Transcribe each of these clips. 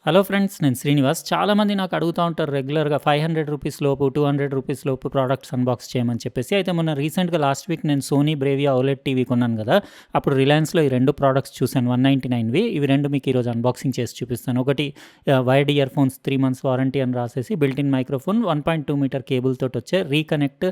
Hello friends, నేను శ్రీనివాస్. చాలామంది నాకు అడుగుతా ఉంటారు రెగ్యులర్‌గా 500 రూపీస్ లోపు, 200 రూపీస్ లోపు ప్రొడక్ట్స్ అన్బాక్స్ చేయమని చెప్పేసి. అయితే మొన్న రీసెంట్‌గా లాస్ట్ వీక్ నేను సోనీ బ్రేవియా ఓలెడ్ టీవీ కొన్నాను గదా! అప్పుడు రిలయన్స్‌లో ఈ 2 ప్రొడక్ట్స్ చూసాను 199వి. ఇవి 2 మీకు ఈరోజు అన్బాక్సింగ్ చేసి చూపిస్తాను. ఒకటి wired earphones 3 months warranty అని రాసేసి built in microphone 1.2 metre cable తోటొచ్చే రీకనెక్ట్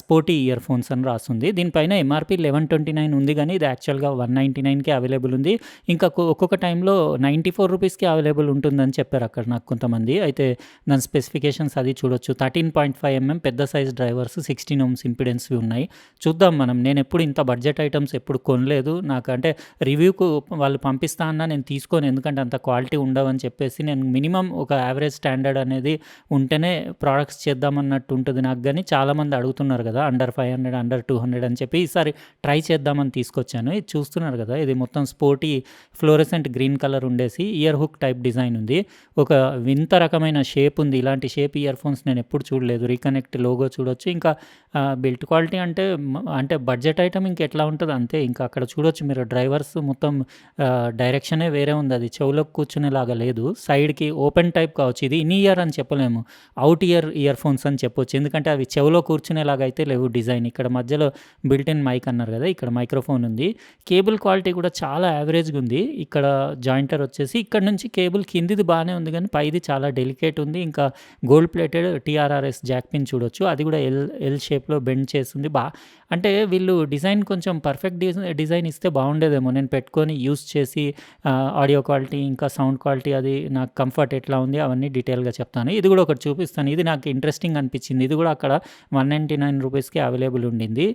స్పోర్టీ ఇయర్ ఫోన్స్ అని రాసుంది. దీనిపైన ఎంఆర్‌పీ 1129 ఉంది గానీ ఇది యాక్చువల్‌గా 199కే అవైలబుల్ ఉంది. ఇంకా ఒక్కొక్క టైంలో 94 రూపీస్‌కి అవైలబుల్ ఉంటుందని చెప్పారు అక్కడ నాకు కొంతమంది. అయితే దాని స్పెసిఫికేషన్స్ అది చూడొచ్చు. 13.5 ఎంఎం పెద్ద సైజ్ డ్రైవర్స్, 16 ఓమ్స్ ఇంపిడెన్స్‌వి ఉన్నాయి. చూద్దాం మనం. నేనెప్పుడు ఇంత బడ్జెట్ ఐటమ్స్ ఎప్పుడు కొనలేదు. నాకంటే రివ్యూకు వాళ్ళు పంపిస్తా అన్నా నేను తీసుకోను. ఎందుకంటే అంత క్వాలిటీ ఉండవని చెప్పేసి నేను మినిమమ్ ఒక యావరేజ్ స్టాండర్డ్ అనేది ఉంటేనే ప్రొడక్ట్స్ చేద్దామన్నట్టు ఉంటుంది నాకు. గానీ చాలామంది అడుగుతున్నారు కదా! అండర్ 500, అండర్ 200 అని చెప్పి ఈసారి ట్రై చేద్దామని తీసుకొచ్చాను. ఇది చూస్తున్నారు కదా! ఇది మొత్తం స్పోర్టీ ఫ్లోరెసెంట్ గ్రీన్ కలర్ ఉండేసి ఇయర్ హుక్ టైప్ డిజైన్ ఉంది. ఒక వింత రకమైన షేప్ ఉంది. ఇలాంటి షేప్ ఇయర్ ఫోన్స్ నేను ఎప్పుడు చూడలేదు. రీకనెక్ట్ లోగో చూడొచ్చు. ఇంకా బిల్ట్ క్వాలిటీ అంటే బడ్జెట్ ఐటమ్ ఇంకెట్లా ఉంటదో అంతే. ఇంకా అక్కడ చూడొచ్చు మీరు డ్రైవర్స్ మొత్తం డైరెక్షనే వేరే ఉంది. అది చెవులోకి కూర్చునేలాగా లేదు. సైడ్‌కి ఓపెన్ టైప్ కావచ్చు. ఇది ఇన్ ఇయర్ అని చెప్పలేము. అవుట్ ఇయర్ ఫోన్స్ అని చెప్పొచ్చు. ఎందుకంటే అవి చెవులో కూర్చునేలాగా అయితే లేవు డిజైన్. ఇక్కడ మధ్యలో బిల్ట్ ఇన్ మైక్ అన్నారు కదా! ఇక్కడ మైక్రోఫోన్ ఉంది. కేబుల్ క్వాలిటీ కూడా చాలా యావరేజ్‌గా ఉంది. ఇక్కడ జాయింటర్ వచ్చేసి ఇక్కడ నుంచి కేబుల్ కిందిది బానే ఉంది గానీ పైది చాలా డెలికేట్ ఉంది. ఇంకా gold plated TRRS Jack pin చూడొచ్చు. అది కూడా ఎల్ షేప్‌లో బెండ్ చేసుంది. అంటే వీళ్ళు డిజైన్ కొంచెం పర్ఫెక్ట్ డిజైన్ ఇస్తే బాగుండేదేమో. నేను పెట్టుకొని యూజ్ చేసి ఆడియో క్వాలిటీ ఇంకా సౌండ్ క్వాలిటీ అది నాకు కంఫర్ట్ ఎట్లా ఉంది అవన్నీ డీటెయిల్‌గా చెప్తాను. ఇది కూడా ఒకటి చూపిస్తాను. ఇది నాకు ఇంట్రెస్టింగ్ అనిపించింది. ఇది కూడా అక్కడ 199 రూపీస్‌కి అవైలబుల్ ఉండింది.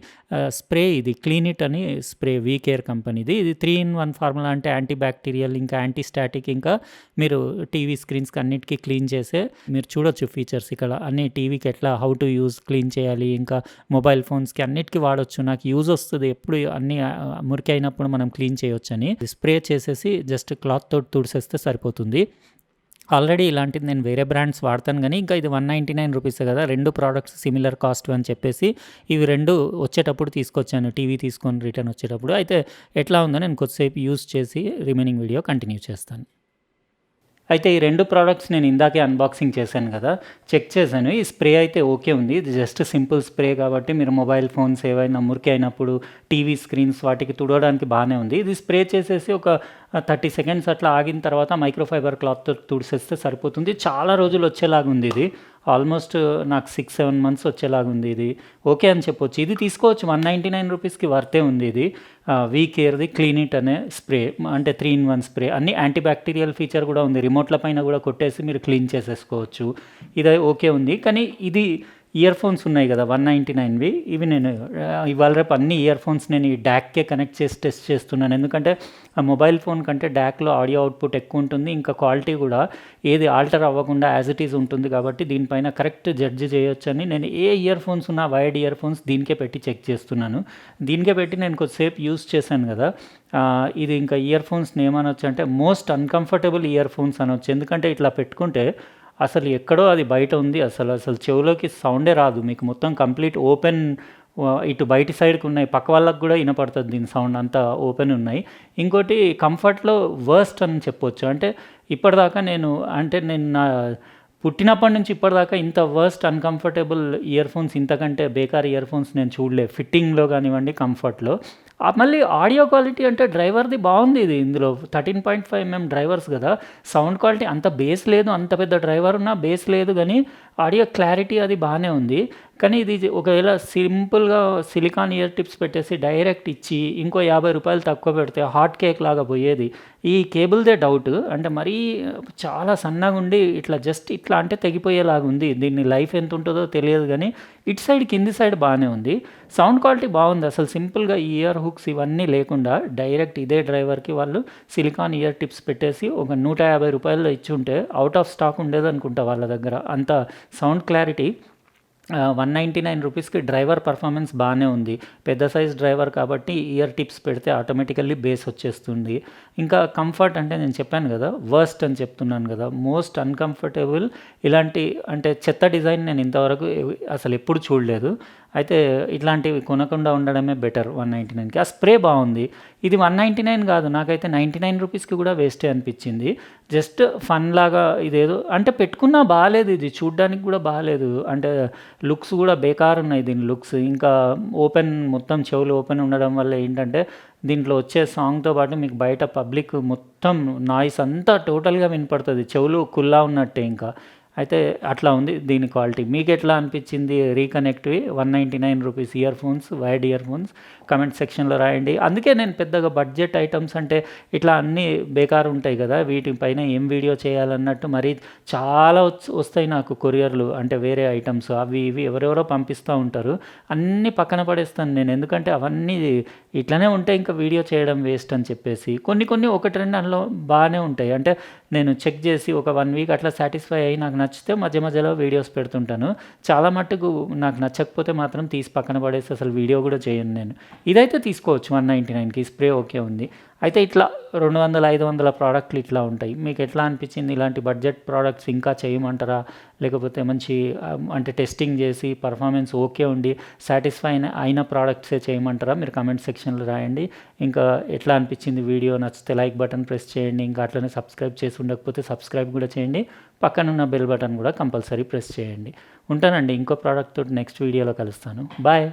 స్ప్రే ఇది క్లీన్ ఇట్ అని స్ప్రే వీ కేర్ కంపెనీది. ఇది 3 ఇన్ 1 ఫార్ములా అంటే యాంటీ బ్యాక్టీరియల్ ఇంకా యాంటీ స్టాటిక్ ఇంకా మీరు టీవీ స్క్రీన్స్‌కి అన్నిటికి క్లీన్ చేసే మీరు చూడొచ్చు ఫీచర్స్ ఇక్కడ అన్నీ టీవీకి ఎట్లా హౌ టు యూజ్ క్లీన్ చేయాలి ఇంకా మొబైల్ ఫోన్స్‌కి అన్నిటికి వాడొచ్చు. నాకు యూజ్ వస్తది. ఎప్పుడు అన్నీ మురికి అయినప్పుడు మనం క్లీన్ చేయొచ్చని. స్ప్రే చేసేసి జస్ట్ క్లాత్ తోటి తుడిసేస్తే సరిపోతుంది. ఆల్రెడీ ఇలాంటిది నేను వేరే బ్రాండ్స్ వాడతాను గానీ ఇంకా ఇది 199 రూపీసే కదా! 2 ప్రొడక్ట్స్ సిమిలర్ కాస్ట్ అని చెప్పేసి ఇవి 2 వచ్చేటప్పుడు తీసుకొచ్చాను. టీవీ తీసుకొని రిటర్న్ వచ్చేటప్పుడు. అయితే ఎట్లా ఉందో నేను కొద్దిసేపు యూజ్ చేసి రిమైనింగ్ వీడియో కంటిన్యూ చేస్తాను. అయితే ఈ 2 ప్రొడక్ట్స్ నేను ఇందాకే అన్బాక్సింగ్ చేశాను కదా! చెక్ చేశాను. ఈ స్ప్రే అయితే ఓకే ఉంది. ఇది జస్ట్ సింపుల్ స్ప్రే కాబట్టి మీరు మొబైల్ ఫోన్స్ ఏవైనా మురికి అయినప్పుడు టీవీ స్క్రీన్స్ వాటికి తుడవడానికి బానే ఉంది. ఇది స్ప్రే చేసేసి ఒక 30 సెకండ్స్ అట్లా ఆగిన తర్వాత మైక్రోఫైబర్ క్లాత్‌తో తుడిసేస్తే సరిపోతుంది. చాలా రోజులు వచ్చేలాగుంది ఇది. ఆల్మోస్ట్ నాకు 6, 7 మంత్స్ వచ్చేలాగుంది ఇది. ఓకే అని చెప్పొచ్చు. ఇది తీసుకోవచ్చు 199 రూపీస్‌కి వర్తే ఉంది ఇది. వీ కేర్‌ది క్లీన్ ఇట్ అనే స్ప్రే అంటే 3 ఇన్ 1 స్ప్రే. అన్ని యాంటీ బ్యాక్టీరియల్ ఫీచర్ కూడా ఉంది. రిమోట్‌ల పైన కూడా కొట్టేసి మీరు క్లీన్ చేసేసుకోవచ్చు. ఇది ఓకే ఉంది. కానీ ఇది ఇయర్ ఫోన్స్ ఉన్నాయి కదా! 199వి ఇవి నేను ఇవాళ రేపు అన్ని ఇయర్ ఫోన్స్ నేను ఈ డాక్‌కే కనెక్ట్ చేసి టెస్ట్ చేస్తున్నాను. ఎందుకంటే ఆ మొబైల్ ఫోన్ కంటే డాక్‌లో ఆడియో అవుట్‌పుట్ ఎక్కువ ఉంటుంది. ఇంకా క్వాలిటీ కూడా ఏది ఆల్టర్ అవ్వకుండా యాజ్ ఇట్ ఈజ్ ఉంటుంది కాబట్టి దీనిపైన కరెక్ట్ జడ్జ్ చేయొచ్చని నేను ఏ ఇయర్ ఫోన్స్ ఉన్నా వైర్డ్ ఇయర్ ఫోన్స్ దీనికే పెట్టి చెక్ చేస్తున్నాను. దీనికే పెట్టి నేను కొద్దిసేపు యూజ్ చేశాను కదా! ఇది ఇంకా ఇయర్ ఫోన్స్‌ని ఏమనొచ్చు అంటే మోస్ట్ అన్‌కంఫర్టబుల్ ఇయర్ ఫోన్స్ అనొచ్చు. ఎందుకంటే ఇట్లా పెట్టుకుంటే అసలు ఎక్కడో అది బయట ఉంది. అసలు చెవులోకి సౌండే రాదు. మీకు మొత్తం కంప్లీట్ ఓపెన్ ఇటు బయటి సైడ్‌కి ఉన్నాయి. పక్క వాళ్ళకి కూడా ఇనపడుతుంది దీని సౌండ్ అంతా ఓపెన్ ఉన్నాయి. ఇంకోటి కంఫర్ట్‌లో వర్స్ట్ అని చెప్పొచ్చు. అంటే ఇప్పటిదాకా నేను నా పుట్టినప్పటి నుంచి ఇప్పటిదాకా ఇంత వర్స్ట్ అన్‌కంఫర్టబుల్ ఇయర్ ఫోన్స్ ఇంతకంటే బేకార్ ఇయర్ ఫోన్స్ నేను చూడలేదు. ఫిట్టింగ్‌లో కానివ్వండి, కంఫర్ట్‌లో. మళ్ళీ ఆడియో క్వాలిటీ అంటే డ్రైవర్‌ది బాగుంది ఇది. ఇందులో 13.5 ఎంఎం డ్రైవర్స్ కదా! సౌండ్ క్వాలిటీ అంత బేస్ లేదు. అంత పెద్ద డ్రైవర్ ఉన్నా బేస్ లేదు గానీ ఆడియో క్లారిటీ అది బానే ఉంది. కానీ ఇది ఒకవేళ సింపుల్‌గా సిలికాన్ ఇయర్ టిప్స్ పెట్టేసి డైరెక్ట్ ఇచ్చి ఇంకో ₹50 తక్కువ పెడితే హాట్ కేక్ లాగా పోయేది. ఈ కేబుల్‌దే డౌట్. అంటే మరీ చాలా సన్నగుండి జస్ట్ ఇట్లా అంటే తెగిపోయేలాగుంది. దీని లైఫ్ ఎంత ఉంటదో తెలియదు గానీ ఇటు సైడ్ కింది సైడ్ బానే ఉంది. సౌండ్ క్వాలిటీ బాగుంది. అసలు సింపుల్‌గా ఈ ఇయర్ హుక్స్ ఇవన్నీ లేకుండా డైరెక్ట్ ఇదే డ్రైవర్‌కి వాళ్ళు సిలికాన్ ఇయర్ టిప్స్ పెట్టేసి ఒక ₹150లో ఇచ్చుంటే ఔట్ ఆఫ్ స్టాక్ ఉండేదనుకుంటా వాళ్ళ దగ్గర. అంత సౌండ్ క్లారిటీ 199 రూపీస్‌కి డ్రైవర్ పర్ఫార్మెన్స్ బానే ఉంది. పెద్ద సైజ్ డ్రైవర్ కాబట్టి ఇయర్ టిప్స్ పెడితే ఆటోమేటికల్లీ బేస్ వచ్చేస్తుంది. ఇంకా కంఫర్ట్ అంటే నేను చెప్పాను కదా! వర్స్ట్ అని చెప్తున్నాను కదా! మోస్ట్ అన్‌కంఫర్టబుల్ ఇలాంటి అంటే చెత్త డిజైన్ నేను ఇంతవరకు అసలు ఎప్పుడు చూడలేదు. అయితే ఇట్లాంటివి కొనకుండా ఉండడమే బెటర్ 199కి. ఆ స్ప్రే బాగుంది. ఇది 199 కాదు, నాకైతే 99 రూపీస్కి కూడా వేస్టే అనిపించింది. జస్ట్ ఫన్ లాగా ఇదేదో అంటే పెట్టుకున్నా బాగాలేదు, ఇది చూడ్డానికి కూడా బాగాలేదు, అంటే లుక్స్ కూడా బేకార్ ఉన్నాయి దీని లుక్స్. ఇంకా ఓపెన్ మొత్తం చెవులు ఓపెన్ ఉండడం వల్ల ఏంటంటే దీంట్లో వచ్చే సాంగ్తో పాటు మీకు బయట పబ్లిక్ మొత్తం నాయిస్ అంతా టోటల్గా వినపడుతుంది, చెవులు కుల్లా ఉన్నట్టే. ఇంకా అయితే అట్లా ఉంది దీని క్వాలిటీ. మీకు ఎట్లా అనిపించింది రీకనెక్ట్వి 199 rupees ear phones, wired ear phones? Comment సెక్షన్లో రాయండి. అందుకే నేను పెద్దగా బడ్జెట్ ఐటమ్స్ అంటే ఇట్లా అన్నీ బేకారు ఉంటాయి కదా, వీటిపైన ఏం వీడియో చేయాలన్నట్టు మరి చాలా వస్తాయి నాకు కొరియర్లు, అంటే వేరే ఐటమ్స్ అవి ఇవి ఎవరెవరో పంపిస్తూ ఉంటారు, అన్నీ పక్కన పడేస్తాను నేను. ఎందుకంటే అవన్నీ ఇట్లనే ఉంటే ఇంకా వీడియో చేయడం వేస్ట్ అని చెప్పేసి. కొన్ని ఒకటి రెండు అందులో బాగానే ఉంటాయి, అంటే నేను చెక్ చేసి ఒక 1 వీక్ అట్లా సాటిస్ఫై అయ్యి నాకు నచ్చితే మధ్య మధ్యలో వీడియోస్ పెడుతుంటాను. చాలా మట్టుకు నాకు నచ్చకపోతే మాత్రం తీసి పక్కన పడేసి అసలు వీడియో కూడా చేయను నేను. ఇదైతే తీసుకోవచ్చు 199కి, స్ప్రే ఓకే ఉంది. అయితే ఇట్లా 200, 500 ప్రోడక్ట్లు ఇట్లా ఉంటాయి. మీకు ఎట్లా అనిపించింది? ఇలాంటి బడ్జెట్ ప్రోడక్ట్స్ ఇంకా చేయమంటారా, లేకపోతే మంచి అంటే టెస్టింగ్ చేసి పర్ఫార్మెన్స్ ఓకే ఉండి సాటిస్ఫై అయిన ప్రోడక్ట్సే చేయమంటారా? మీరు కమెంట్ సెక్షన్లో రాయండి. ఇంకా ఎట్లా అనిపించింది వీడియో? నచ్చితే లైక్ బటన్ ప్రెస్ చేయండి. ఇంకా అట్లనే సబ్స్క్రైబ్ చేసి ఉండకపోతే సబ్స్క్రైబ్ కూడా చేయండి. పక్కనున్న బెల్ బటన్ కూడా కంపల్సరీ ప్రెస్ చేయండి. ఉంటానండి, ఇంకో ప్రోడక్ట్ తోటి నెక్స్ట్ వీడియోలో కలుస్తాను. బాయ్.